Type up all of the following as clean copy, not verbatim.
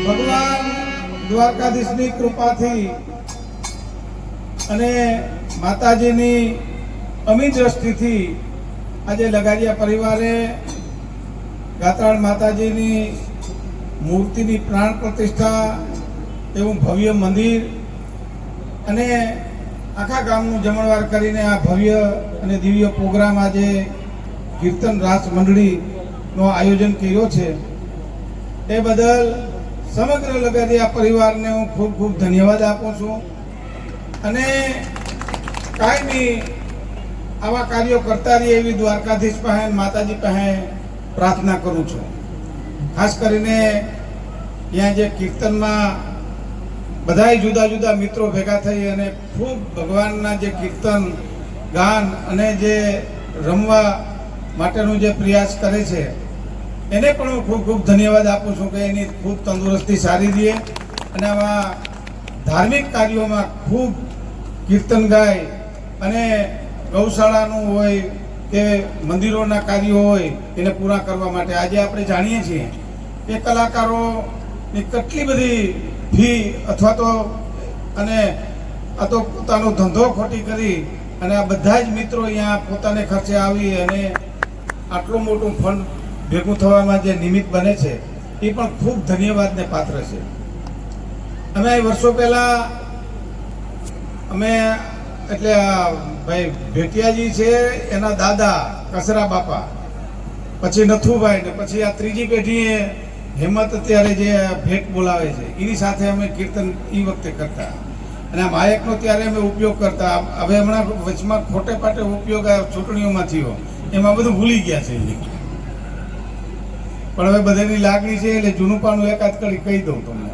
ભગવાન દ્વારકાધીશની કૃપાથી અને માતાજીની અમી દ્રષ્ટિથી આજે લગાડિયા પરિવારે ગાત્રાળ માતાજીની મૂર્તિની પ્રાણ પ્રતિષ્ઠા એવું ભવ્ય મંદિર અને આખા ગામનું જમણવાર કરીને આ ભવ્ય અને દિવ્ય પ્રોગ્રામ આજે કીર્તન રાસ મંડળીનો આયોજન કર્યો છે એ બદલ સમગ્ર લગાડિયા પરિવારને હું ખૂબ ખૂબ ધન્યવાદ આપું છું અને કાયમી આવા કાર્યો કરતા રહીએ એવી દ્વારકાધીશ પાસે માતાજી પાસે પ્રાર્થના કરું છું. ખાસ કરીને ત્યાં જે કીર્તનમાં બધાય જુદા જુદા મિત્રો ભેગા થઈ અને ખૂબ ભગવાનના જે કીર્તન ગાન અને જે રમવા માટેનું જે પ્રયાસ કરે છે એને પણ હું ખૂબ ખૂબ ધન્યવાદ આપું છું કે એની ખૂબ તંદુરસ્તી સારી રહે અને આવા ધાર્મિક કાર્યોમાં ખૂબ કીર્તન ગાય અને ગૌશાળાનું હોય કે મંદિરોના કાર્યો હોય એને પૂરા કરવા માટે આજે આપણે જાણીએ છીએ કે કલાકારોની કેટલી બધી ફી અથવા તો અને આ તો પોતાનો ધંધો ખોટી કરી અને આ બધા જ મિત્રો અહીંયા પોતાને ખર્ચે આવી અને આટલું મોટું ફંડ ભેગું થવામાં જે નિમિત્ત બને છે એ પણ ખૂબ ધન્યવાદને પાત્ર છે. અમે વર્ષો પહેલા અમે એટલે ભાઈ ભેટિયાજી છે એના દાદા કસરા બાપા, પછી નથુભાઈ ને પછી આ ત્રીજી પેઢીએ હેમંત અત્યારે જે ભેટ બોલાવે છે એની સાથે અમે કીર્તન એ વખતે કરતા અને આ માયકનો ત્યારે અમે ઉપયોગ કરતા. હવે હમણાં વચમાં ખોટે પાટે ઉપયોગ આ ચૂંટણીઓમાં થયો એમાં બધું ભૂલી ગયા છે પણ હવે બધાની લાગણી છે એટલે જૂનું પાનું એકાદ કરી કહી દઉં તમને.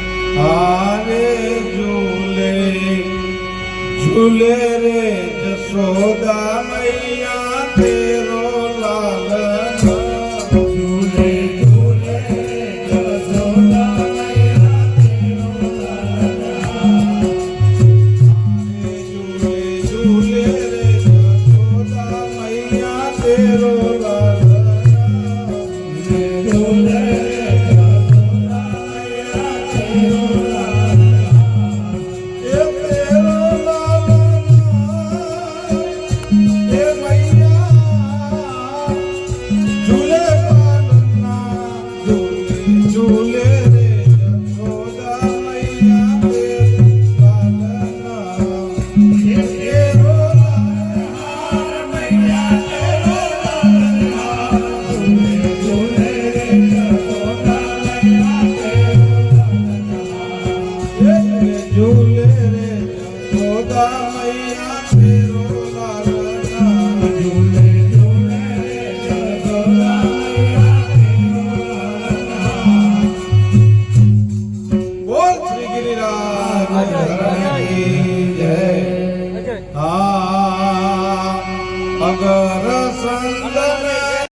હારે ઝૂલે ઝૂલે રે જશોદા મૈયા તેરો લાલ ઝૂલે ઝૂલે જશોદા મૈયા તેરો લાલ ઝૂલે ઝૂલે રે જશોદા મૈયા તેરો લાલ ઝૂલે